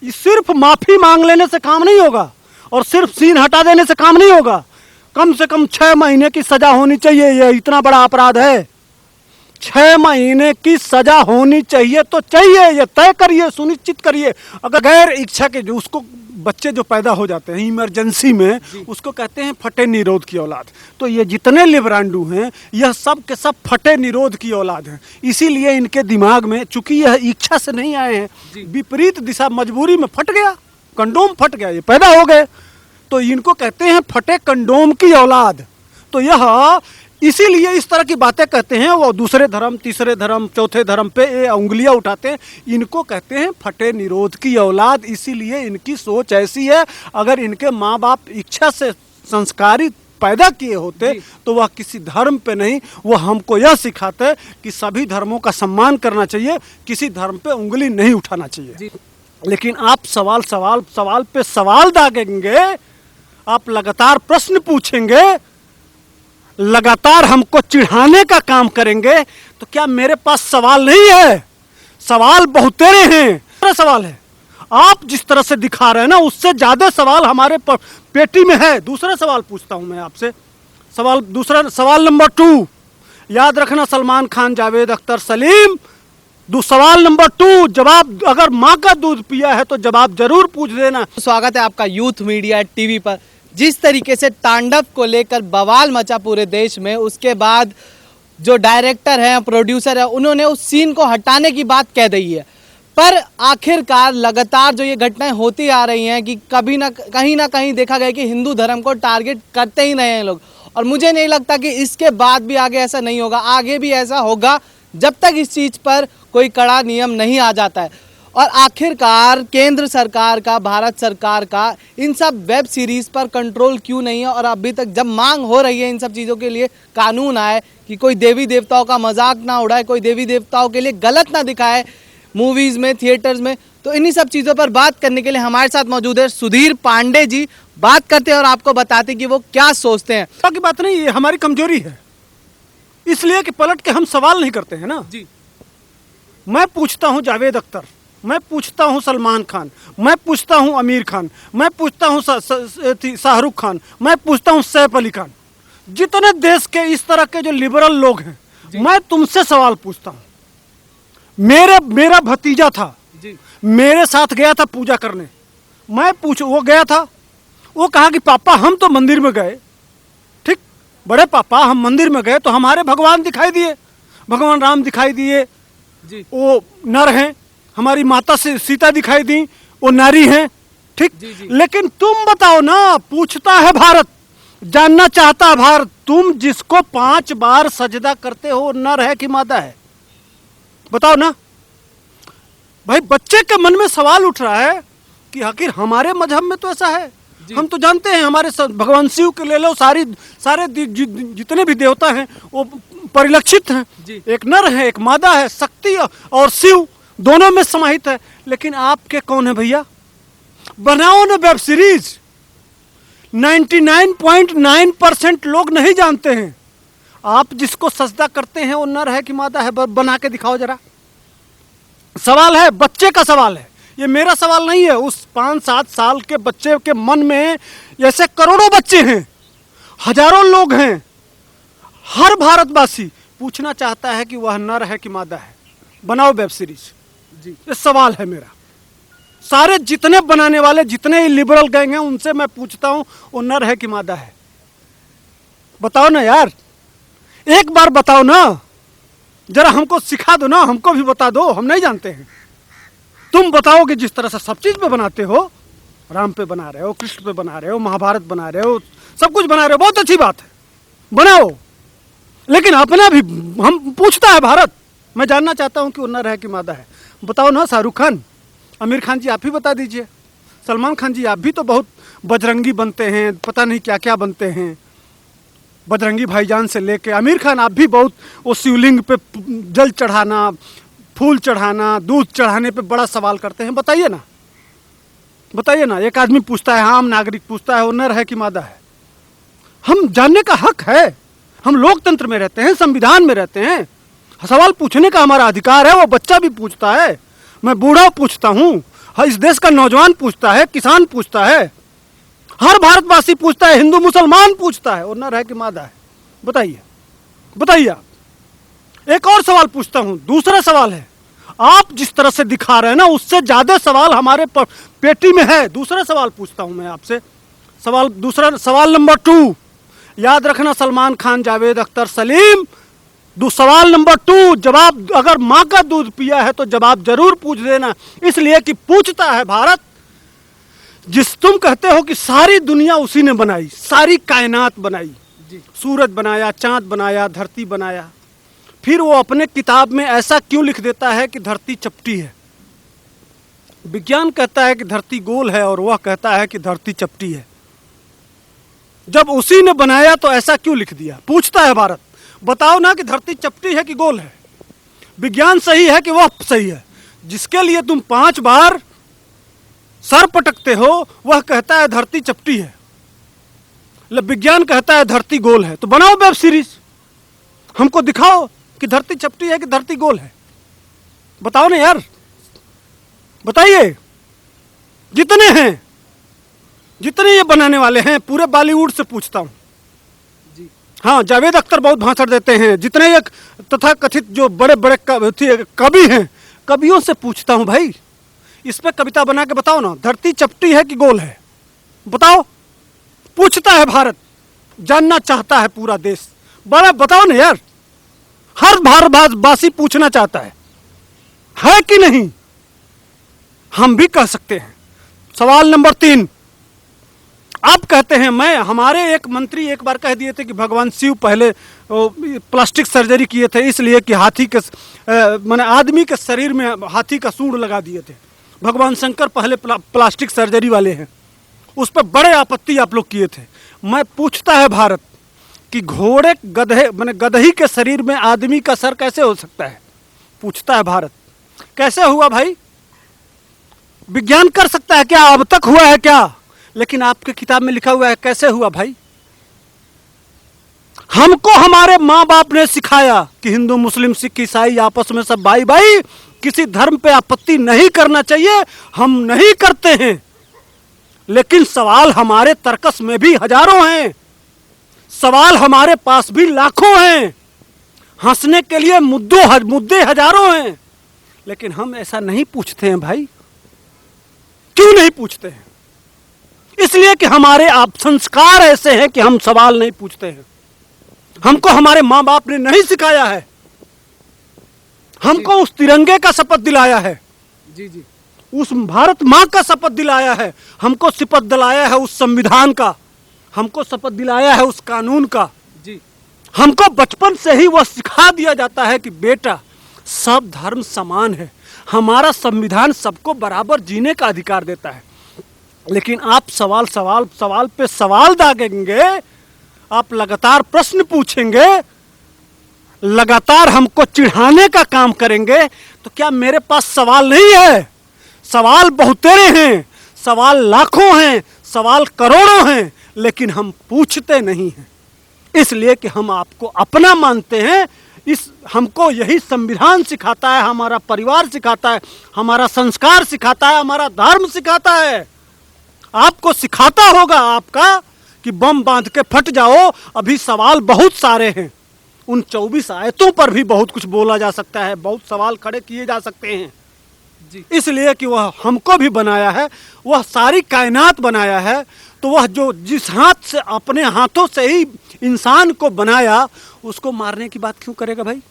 सिर्फ माफी मांग लेने से काम नहीं होगा और सिर्फ सीन हटा देने से काम नहीं होगा। कम से कम 6 महीने की सजा होनी चाहिए। ये इतना बड़ा अपराध है, 6 महीने की सजा होनी चाहिए तो चाहिए। ये तय करिए, सुनिश्चित करिए। अगर गैर इच्छा के जो उसको बच्चे जो पैदा हो जाते हैं इमरजेंसी में, उसको कहते हैं फटे निरोध की औलाद। तो ये जितने लिबरांडू हैं यह सब के सब फटे निरोध की औलाद हैं। इसीलिए इनके दिमाग में, चूंकि यह इच्छा से नहीं आए हैं, विपरीत दिशा मजबूरी में फट गया, कंडोम फट गया, ये पैदा हो गए, तो इनको कहते हैं फटे कंडोम की औलाद। तो यह इसीलिए इस तरह की बातें कहते हैं। वो दूसरे धर्म, तीसरे धर्म, चौथे धर्म पे ये उंगलियां उठाते हैं। इनको कहते हैं फटे निरोध की औलाद। इसीलिए इनकी सोच ऐसी है। अगर इनके माँ बाप इच्छा से संस्कारित पैदा किए होते तो वह किसी धर्म पे नहीं, वो हमको यह सिखाते कि सभी धर्मों का सम्मान करना चाहिए, किसी धर्म पे उंगली नहीं उठाना चाहिए। लेकिन आप सवाल पे सवाल दागेंगे, आप लगातार प्रश्न पूछेंगे, लगातार हमको चिढ़ाने का काम करेंगे, तो क्या मेरे पास सवाल नहीं है? सवाल बहुतेरे हैं। सवाल है, आप जिस तरह से दिखा रहे हैं ना, उससे ज्यादा सवाल हमारे पेटी में है। दूसरा सवाल पूछता हूं मैं आपसे। दूसरा सवाल नंबर 2, याद रखना, सलमान खान, जावेद अख्तर, सलीम। सवाल नंबर 2, जवाब, अगर माँ का दूध पिया है तो जवाब जरूर पूछ देना। स्वागत है आपका यूथ मीडिया टीवी पर। जिस तरीके से तांडव को लेकर बवाल मचा पूरे देश में, उसके बाद जो डायरेक्टर है, प्रोड्यूसर है, उन्होंने उस सीन को हटाने की बात कह दी है। पर आखिरकार लगातार जो ये घटनाएं होती आ रही हैं कि कभी ना कहीं देखा गया कि हिंदू धर्म को टारगेट करते ही नहीं हैं लोग। और मुझे नहीं लगता कि इसके बाद भी आगे ऐसा नहीं होगा। आगे भी ऐसा होगा जब तक इस चीज़ पर कोई कड़ा नियम नहीं आ जाता है। और आखिरकार केंद्र सरकार का, भारत सरकार का इन सब वेब सीरीज़ पर कंट्रोल क्यों नहीं है? और अभी तक जब मांग हो रही है इन सब चीज़ों के लिए कानून आए कि कोई देवी देवताओं का मजाक ना उड़ाए, कोई देवी देवताओं के लिए गलत ना दिखाए मूवीज़ में, थिएटर्स में, तो इन्हीं सब चीज़ों पर बात करने के लिए हमारे साथ मौजूद है सुधीर पांडे जी। बात करते हैं और आपको बताते कि वो क्या सोचते हैं। बाकी बात नहीं, ये हमारी कमजोरी है, इसलिए कि पलट के हम सवाल नहीं करते हैं ना जी। मैं पूछता हूं जावेद अख्तर, मैं पूछता हूं सलमान खान, मैं पूछता हूं आमिर खान, मैं पूछता हूं शाहरुख खान, मैं पूछता हूं सैफ अली खान, जितने देश के इस तरह के जो लिबरल लोग हैं, मैं तुमसे सवाल पूछता हूं। मेरा भतीजा था जी। मेरे साथ गया था पूजा करने। वो गया था, वो कहा कि पापा हम तो मंदिर में गए, ठीक, बड़े पापा हम मंदिर में गए तो हमारे भगवान दिखाई दिए, भगवान राम दिखाई दिए, वो नर हैं, हमारी माता से सीता दिखाई दी, वो नारी हैं, ठीक। लेकिन तुम बताओ ना, पूछता है भारत, जानना चाहता है भारत, तुम जिसको 5 बार सजदा करते हो नर है कि मादा है? बताओ ना भाई। बच्चे के मन में सवाल उठ रहा है कि आखिर हमारे मजहब में तो ऐसा है। हम तो जानते हैं, हमारे भगवान शिव के ले लो, सारे जितने भी देवता हैं वो परिलक्षित हैं। एक नर है, एक मादा है, शक्ति और शिव दोनों में समाहित है। लेकिन आपके कौन है भैया? बनाओ ना वेब सीरीज। 99.9% लोग नहीं जानते हैं। आप जिसको सजदा करते हैं वो नर है कि मादा है? बना के दिखाओ जरा। सवाल है, बच्चे का सवाल है, ये मेरा सवाल नहीं है। उस 5-7 साल के बच्चे के मन में ऐसे करोड़ों बच्चे हैं, हजारों लोग हैं। हर भारतवासी पूछना चाहता है कि वह नर है कि मादा है। बनाओ वेब सीरीज। ये सवाल है मेरा। सारे जितने बनाने वाले, जितने लिबरल गैंग हैं, उनसे मैं पूछता हूं वो नर है कि मादा है? बताओ ना यार, एक बार बताओ ना, जरा हमको सिखा दो ना, हमको भी बता दो, हम नहीं जानते हैं। तुम बताओगे जिस तरह से सब चीज पे बनाते हो, राम पे बना रहे हो, कृष्ण पे बना रहे हो, महाभारत बना रहे हो, सब कुछ बना रहे हो, बहुत अच्छी बात है, बनाओ। लेकिन अपना भी हम पूछता है भारत। मैं जानना चाहता हूं कि वो नर है कि मादा है? बताओ ना शाहरुख खान, आमिर खान जी, आप ही बता दीजिए। सलमान खान जी, आप भी तो बहुत बजरंगी बनते हैं, पता नहीं क्या क्या बनते हैं, बजरंगी भाईजान से लेके। आमिर खान, आप भी बहुत वो शिवलिंग पे जल चढ़ाना, फूल चढ़ाना, दूध चढ़ाने पे बड़ा सवाल करते हैं। बताइए ना, बताइए ना। एक आदमी पूछता है, आम नागरिक पूछता है वो नर है कि मादा है? हम जानने का हक है, हम लोकतंत्र में रहते हैं, संविधान में रहते हैं, सवाल पूछने का हमारा अधिकार है। वो बच्चा भी पूछता है, मैं बूढ़ा पूछता हूँ, हाँ, इस देश का नौजवान पूछता है, किसान पूछता है, हर भारतवासी पूछता है, हिंदू मुसलमान पूछता है, और न रह के मादा है। बताइए बताइए आप। एक और सवाल पूछता हूं, दूसरा सवाल है, आप जिस तरह से दिखा रहे हैं ना, उससे ज्यादा सवाल हमारे पेटी में है। दूसरा सवाल पूछता हूं मैं आपसे, दूसरा सवाल नंबर 2, याद रखना, सलमान खान, जावेद अख्तर, सलीम। सवाल नंबर 2, जवाब, अगर माँ का दूध पिया है तो जवाब जरूर पूछ देना, इसलिए कि पूछता है भारत। तुम कहते हो कि सारी दुनिया उसी ने बनाई, सारी कायनात बनाई, सूरज बनाया, चांद बनाया, धरती बनाया, फिर वो अपने किताब में ऐसा क्यों लिख देता है कि धरती चपटी है? विज्ञान कहता है कि धरती गोल है और वह कहता है कि धरती चपटी है। जब उसी ने बनाया तो ऐसा क्यों लिख दिया? पूछता है भारत, बताओ ना कि धरती चपटी है कि गोल है? विज्ञान सही है कि वह सही है? जिसके लिए तुम 5 बार सर पटकते हो वह कहता है धरती चपटी है, विज्ञान कहता है धरती गोल है। तो बनाओ वेब सीरीज, हमको दिखाओ कि धरती चपटी है कि धरती गोल है। बताओ ना यार, बताइए। जितने हैं, जितने ये बनाने वाले हैं, पूरे बॉलीवुड से पूछता हूं। हाँ, जावेद अख्तर बहुत भाषण देते हैं, जितने ये तथा कथित जो बड़े बड़े कवि हैं, कवियों से पूछता हूं, भाई इस पे कविता बना के बताओ ना, धरती चपटी है कि गोल है? बताओ। पूछता है भारत, जानना चाहता है पूरा देश। बड़ा बताओ ना यार, हर भारतवासी पूछना चाहता है कि नहीं? हम भी कह सकते हैं। सवाल नंबर 3, आप कहते हैं, हमारे एक मंत्री एक बार कह दिए थे कि भगवान शिव पहले प्लास्टिक सर्जरी किए थे, इसलिए कि हाथी के माने आदमी के शरीर में हाथी का सूंड लगा दिए थे। भगवान शंकर पहले प्लास्टिक सर्जरी वाले हैं। उस पर बड़े आपत्ति आप लोग किए थे। मैं पूछता है भारत कि घोड़े गधे माने गधही के शरीर में आदमी का सर कैसे हो सकता है? पूछता है भारत, कैसे हुआ भाई? विज्ञान कर सकता है क्या? अब तक हुआ है क्या? लेकिन आपके किताब में लिखा हुआ है, कैसे हुआ भाई? हमको हमारे माँ बाप ने सिखाया कि हिंदू मुस्लिम सिख ईसाई आपस में सब भाई भाई, किसी धर्म पे आपत्ति नहीं करना चाहिए, हम नहीं करते हैं। लेकिन सवाल हमारे तर्कस में भी हजारों हैं, सवाल हमारे पास भी लाखों हैं, हंसने के लिए मुद्दे हजारों हैं, लेकिन हम ऐसा नहीं पूछते हैं भाई। क्यों नहीं पूछते हैं? इसलिए कि हमारे आप संस्कार ऐसे हैं कि हम सवाल नहीं पूछते हैं। हमको हमारे माँ बाप ने नहीं सिखाया है, हमको उस तिरंगे का शपथ दिलाया है, जी, उस भारत माँ का शपथ दिलाया है, हमको शपथ दिलाया है उस संविधान का, हमको शपथ दिलाया है उस कानून का। जी, हमको बचपन से ही वह सिखा दिया जाता है कि बेटा सब धर्म समान है, हमारा संविधान सबको बराबर जीने का अधिकार देता है। लेकिन आप सवाल पे सवाल दागेंगे, आप लगातार प्रश्न पूछेंगे, लगातार हमको चिढ़ाने का काम करेंगे, तो क्या मेरे पास सवाल नहीं है? सवाल बहुतेरे हैं, सवाल लाखों हैं, सवाल करोड़ों हैं, लेकिन हम पूछते नहीं हैं। इसलिए कि हम आपको अपना मानते हैं। हमको यही संविधान सिखाता है, हमारा परिवार सिखाता है, हमारा संस्कार सिखाता है, हमारा धर्म सिखाता है। आपको सिखाता होगा आपका कि बम बांध के फट जाओ। अभी सवाल बहुत सारे हैं, उन 24 आयतों पर भी बहुत कुछ बोला जा सकता है, बहुत सवाल खड़े किए जा सकते हैं जी। इसलिए कि वह हमको भी बनाया है, वह सारी कायनात बनाया है, तो वह जो जिस हाथ से अपने हाथों से ही इंसान को बनाया, उसको मारने की बात क्यों करेगा भाई?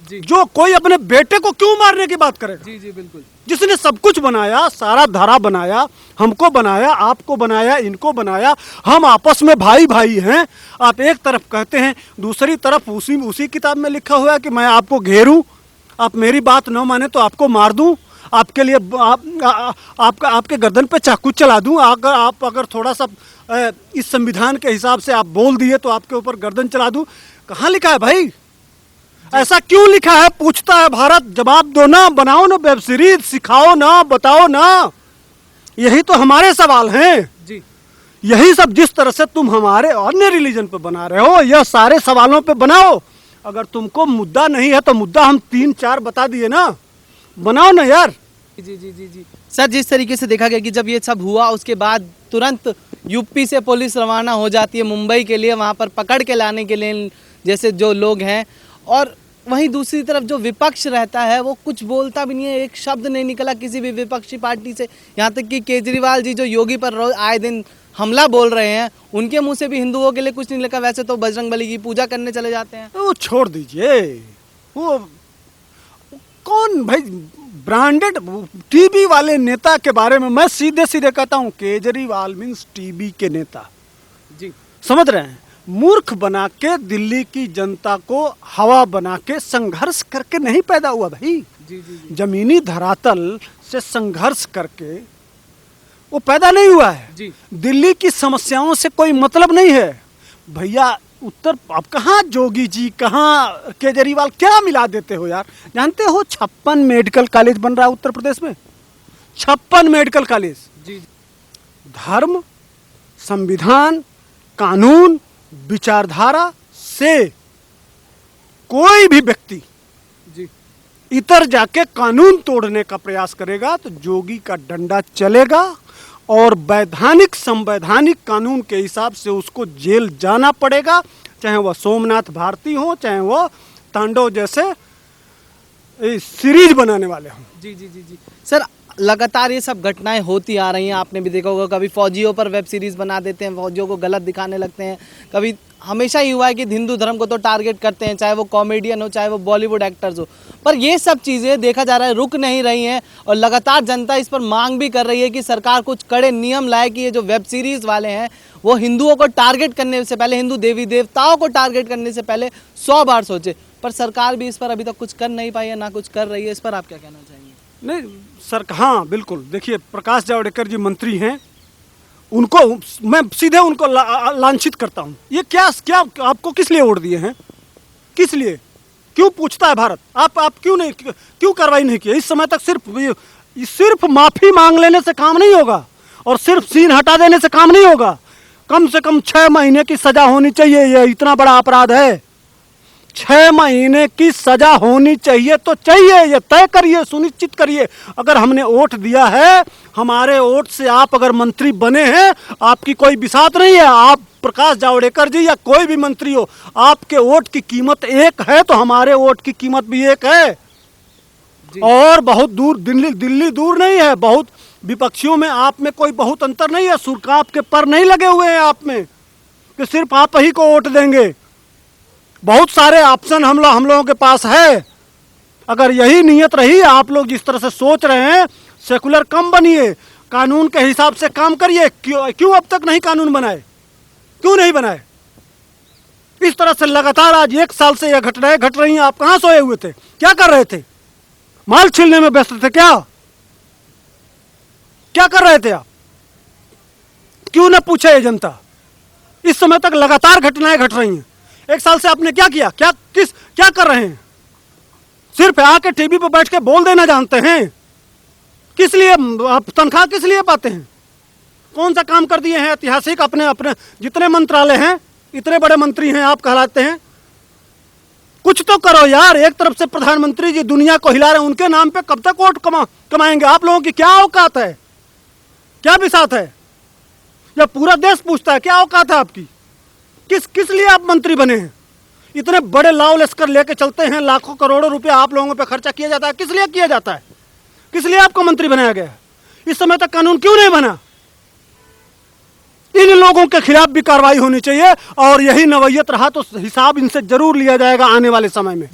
जी, जो कोई अपने बेटे को क्यों मारने की बात करेगा? जी, बिल्कुल। जिसने सब कुछ बनाया, सारा धारा बनाया, हमको बनाया, आपको बनाया, इनको बनाया, हम आपस में भाई भाई हैं। आप एक तरफ कहते हैं, दूसरी तरफ उसी किताब में लिखा हुआ है कि मैं आपको घेरूं, आप मेरी बात न माने तो आपको मार दूं, आपके लिए आपके गर्दन पे चाकू चला दूं, अगर थोड़ा सा इस संविधान के हिसाब से आप बोल दिए तो आपके ऊपर गर्दन चला दूं। कहाँ लिखा है भाई? ऐसा क्यों लिखा है? पूछता है भारत। जवाब दो ना, बनाओ ना वेब सीरीज, सिखाओ ना, बताओ ना। यही तो हमारे सवाल हैं जी। यही सब जिस तरह से तुम हमारे अन्य रिलीजन पे बना रहे हो, यह सारे सवालों पे बनाओ। अगर तुमको मुद्दा नहीं है तो मुद्दा हम 3-4 बता दिए ना, बनाओ ना यार। जी। सर, जिस तरीके से देखा गया कि जब ये सब हुआ उसके बाद तुरंत यूपी से पुलिस रवाना हो जाती है मुंबई के लिए, वहाँ पर पकड़ के लाने के लिए जैसे जो लोग हैं, और वहीं दूसरी तरफ जो विपक्ष रहता है वो कुछ बोलता भी नहीं है, एक शब्द नहीं निकला किसी भी विपक्षी पार्टी से। यहाँ तक कि केजरीवाल जी जो योगी पर रोज आए दिन हमला बोल रहे हैं, उनके मुंह से भी हिंदुओं के लिए कुछ नहीं लिखा। वैसे तो बजरंगबली की पूजा करने चले जाते हैं। वो छोड़ दीजिए, वो कौन भाई ब्रांडेड टीबी वाले नेता के बारे में मैं सीधे सीधे कहता हूँ, केजरीवाल मीन्स टीबी के नेता। जी, समझ रहे हैं? मूर्ख बना के दिल्ली की जनता को हवा बना के संघर्ष करके नहीं पैदा हुआ भाई। जी, जी, जी, जमीनी धरातल से संघर्ष करके वो पैदा नहीं हुआ है। जी। दिल्ली की समस्याओं से कोई मतलब नहीं है भैया। उत्तर अब कहाँ जोगी जी, कहाँ केजरीवाल, क्या मिला देते हो यार। जानते हो 56 मेडिकल कॉलेज बन रहा है उत्तर प्रदेश में, 56 मेडिकल कॉलेज। जी, धर्म, संविधान, कानून, विचारधारा से कोई भी व्यक्ति जी, इतर जाके कानून तोड़ने का प्रयास करेगा तो जोगी का डंडा चलेगा और वैधानिक संवैधानिक कानून के हिसाब से उसको जेल जाना पड़ेगा, चाहे वह सोमनाथ भारती हो, चाहे वह तांडव जैसे सीरीज बनाने वाले हों। जी, जी, जी, जी। सर, लगातार ये सब घटनाएं होती आ रही हैं, आपने भी देखा होगा। कभी फौजियों पर वेब सीरीज बना देते हैं, फौजियों को गलत दिखाने लगते हैं। कभी हमेशा ही हुआ है कि हिंदू धर्म को तो टारगेट करते हैं, चाहे वो कॉमेडियन हो, चाहे वो बॉलीवुड एक्टर्स हो। पर ये सब चीज़ें देखा जा रहा है रुक नहीं रही हैं, और लगातार जनता इस पर मांग भी कर रही है कि सरकार कुछ कड़े नियम लाए कि ये जो वेब सीरीज़ वाले हैं वो हिंदुओं को टारगेट करने से पहले, हिंदू देवी देवताओं को टारगेट करने से पहले 100 बार सोचे। पर सरकार भी इस पर अभी तक कुछ कर नहीं पाई है, ना कुछ कर रही है। इस पर आप क्या कहना चाहेंगे? नहीं सर, हाँ बिल्कुल। देखिए, प्रकाश जावड़ेकर जी मंत्री हैं, उनको मैं सीधे उनको लांछित करता हूँ। ये क्या क्या आपको किस लिए वोट दिए हैं, किस लिए, क्यों पूछता है भारत? आप क्यों कार्रवाई नहीं की? इस समय तक सिर्फ माफी मांग लेने से काम नहीं होगा और सिर्फ सीन हटा देने से काम नहीं होगा। कम से कम 6 महीने की सजा होनी चाहिए। ये इतना बड़ा अपराध है, 6 महीने की सजा होनी चाहिए तो चाहिए। ये तय करिए, सुनिश्चित करिए। अगर हमने वोट दिया है, हमारे वोट से आप अगर मंत्री बने हैं, आपकी कोई बिसात नहीं है। आप प्रकाश जावड़ेकर जी या कोई भी मंत्री हो, आपके वोट की कीमत एक है तो हमारे वोट की कीमत भी एक है। और बहुत दूर दिल्ली दूर नहीं है। बहुत विपक्षियों में आप में कोई बहुत अंतर नहीं है। सुरकाप के पर नहीं लगे हुए हैं आप में कि सिर्फ आप ही को वोट देंगे। बहुत सारे ऑप्शन हम लोगों के पास है। अगर यही नियत रही, आप लोग जिस तरह से सोच रहे हैं, सेकुलर कम बनिए, कानून के हिसाब से काम करिए। क्यों अब तक नहीं कानून बनाए, क्यों नहीं बनाए? इस तरह से लगातार आज 1 साल से यह घटनाएं घट रही हैं। आप कहाँ सोए हुए थे, क्या कर रहे थे? माल छीलने में व्यस्त थे क्या कर रहे थे आप? क्यों न पूछे ये जनता? इस समय तक लगातार घटनाएं घट रही हैं। 1 साल से आपने क्या किया? क्या कर रहे हैं? सिर्फ आके टीवी पर बैठ के बोल देना जानते हैं। किस लिए आप तनख्वाह किस लिए पाते हैं? कौन सा काम कर दिए हैं ऐतिहासिक? अपने जितने मंत्रालय हैं, इतने बड़े मंत्री हैं आप कहलाते हैं, कुछ तो करो यार। एक तरफ से प्रधानमंत्री जी दुनिया को हिला रहे हैं, उनके नाम पे कब तक वोट कमाएंगे? आप लोगों की क्या औकात है, क्या बिसात है? जब पूरा देश पूछता है क्या औकात है आपकी, किस लिए आप मंत्री बने हैं? इतने बड़े लाव लश्कर लेके चलते हैं, लाखों करोड़ों रुपया आप लोगों पे खर्चा किया जाता है। किस लिए किया जाता है? किस लिए आपको मंत्री बनाया गया? इस समय तक कानून क्यों नहीं बना? इन लोगों के खिलाफ भी कार्रवाई होनी चाहिए और यही नवैयत रहा तो हिसाब इनसे जरूर लिया जाएगा आने वाले समय में।